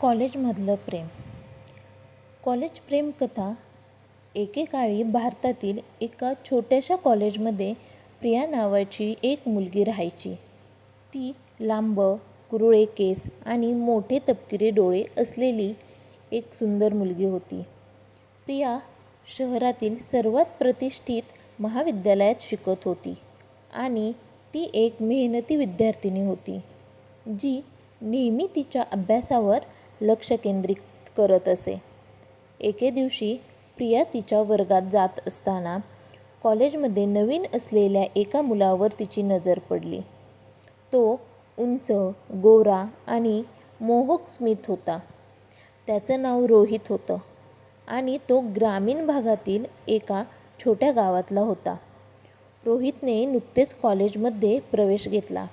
कॉलेजमधलं प्रेम. कॉलेज प्रेमकथा. एकेकाळी भारतातील एका छोट्याशा कॉलेजमध्ये प्रिया नावाची एक मुलगी राहायची. ती लांब, कुरळे केस आणि मोठे तपकिरी डोळे असलेली एक सुंदर मुलगी होती. प्रिया शहरातील सर्वात प्रतिष्ठित महाविद्यालयात शिकत होती आणि ती एक मेहनती विद्यार्थिनी होती, जी नेहमी तिच्या अभ्यासावर लक्ष केंद्रित करत असे. एके दिवशी प्रिया तिच्या वर्गात जात असताना कॉलेजमध्ये नवीन असलेल्या एका मुलावर तिची नजर पडली. तो उंच, गोरा आणि मोहक स्मित होता. त्याचं नाव रोहित होतं आणि तो ग्रामीण भागातील एका छोट्या गावातला होता. रोहितने नुकतेच कॉलेजमध्ये प्रवेश घेतला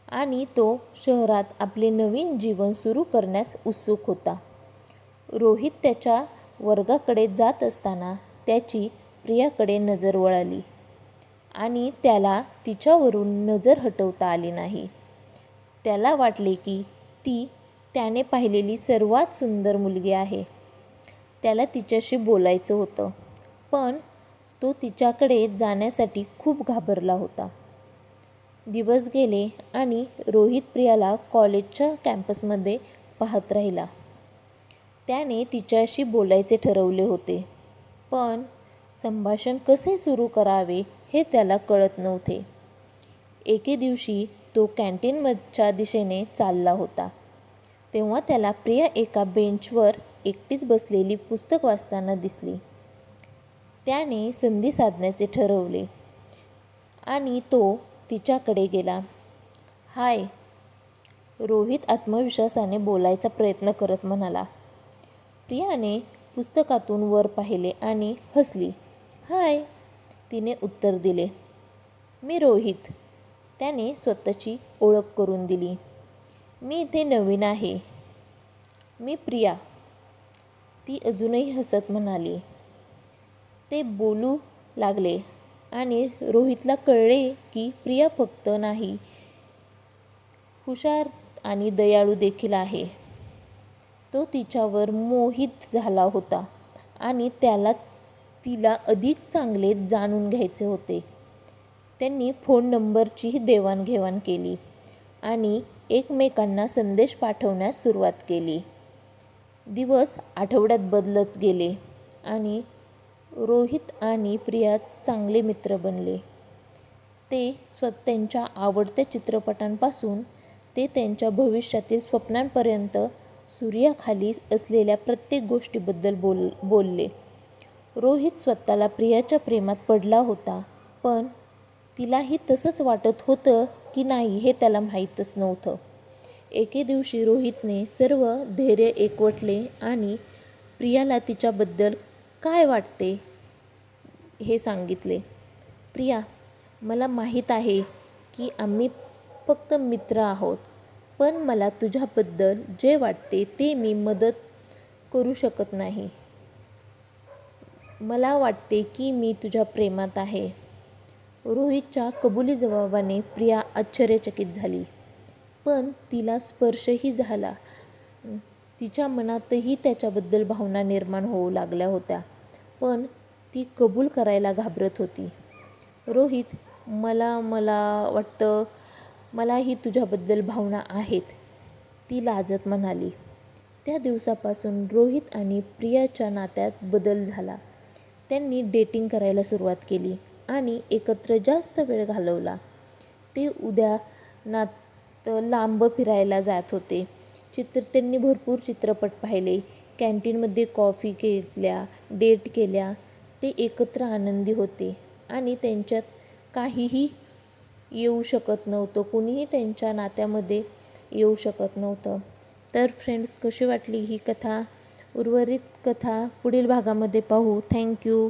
आणि तो शहरात आपले नवीन जीवन सुरू करण्यास उत्सुक होता. रोहित त्याच्या वर्गाकडे जात असताना त्याची प्रियाकडे नजर वळाली आणि त्याला तिच्यावरून नजर हटवता आली नाही. त्याला वाटले की ती त्याने पाहिलेली सर्वात सुंदर मुलगी आहे. त्याला तिच्याशी बोलायचं होतं, पण तो तिच्याकडे जाण्यासाठी खूप घाबरला होता. दिवस गेले आणि रोहित प्रियाला कॉलेजच्या कॅम्पसमध्ये पाहत राहिला. त्याने तिच्याशी बोलायचे ठरवले होते, पण संभाषण कसे सुरू करावे हे त्याला कळत नव्हते. एके दिवशी तो कॅन्टीनच्या दिशेने चालला होता, तेव्हा त्याला प्रिया एका बेंचवर एकटीच बसलेली पुस्तक वाचताना दिसली. त्याने संधी साधण्याचे ठरवले आणि तो तिच्याकडे गेला. "हाय," रोहित आत्मविश्वासाने बोलायचा प्रयत्न करत म्हणाला. प्रियाने पुस्तकातून वर पाहिले आणि हसली. "हाय," तिने उत्तर दिले. "मी रोहित," त्याने स्वतःची ओळख करून दिली. "मी इथे नवीन आहे." "मी प्रिया," ती अजूनही हसत म्हणाली. ते बोलू लागले आणि रोहितला कळले की प्रिया फक्त नाही, हुशार आणि दयाळू देखील आहे. तो तिच्यावर मोहित झाला होता आणि त्याला तिला अधिक चांगले जाणून घ्यायचे होते. त्यांनी फोन नंबरचीही देवाणघेवाण केली आणि एकमेकांना संदेश पाठवण्यास सुरुवात केली. दिवस आठवड्यात बदलत गेले आणि रोहित आणि प्रिया चांगले मित्र बनले. ते त्यांच्या आवडत्या चित्रपटांपासून ते त्यांच्या भविष्यातील स्वप्नांपर्यंत सूर्याखाली असलेल्या प्रत्येक गोष्टीबद्दल बोलले. रोहित स्वतःला प्रियाच्या प्रेमात पडला होता, पण तिलाही तसंच वाटत होतं की नाही हे त्याला माहीतच नव्हतं. एके दिवशी रोहितने सर्व धैर्य एकवटले आणि प्रियाला तिच्याबद्दल काय वाटते हे सांगितले. "प्रिया, मला माहीत आहे की आम्ही फक्त मित्र आहोत, पण मला तुझ्याबद्दल जे वाटते ते मी मदत करू शकत नाही. मला वाटते की मी तुझ्या प्रेमात आहे." रोहितच्या कबुली जवाबाने प्रिया आश्चर्यचकित झाली, पण तिला स्पर्शही झाला. तिच्या मनातही त्याच्याबद्दल भावना निर्माण होऊ लागल्या होत्या, पण ती कबूल करायला घाबरत होती. "रोहित, मला वाटतं मलाही तुझ्याबद्दल भावना आहेत," ती लाजत म्हणाली. त्या दिवसापासून रोहित आणि प्रियाच्या नात्यात बदल झाला. त्यांनी डेटिंग करायला सुरुवात केली आणि एकत्र जास्त वेळ घालवला. ते उद्यानात लांब फिरायला जात होते. त्यांनी भरपूर चित्रपट पाहिले, कॅन्टीनमध्ये कॉफी घेतल्या, डेट केल्या. ते एकत्र आनंदी होते आणि त्यांच्यात काहीही येऊ शकत नव्हतं. कुणीही त्यांच्या नात्यामध्ये येऊ शकत नव्हतं. तर फ्रेंड्स, कशी वाटली ही कथा? उर्वरित कथा पुढील भागामध्ये पाहू. थँक्यू.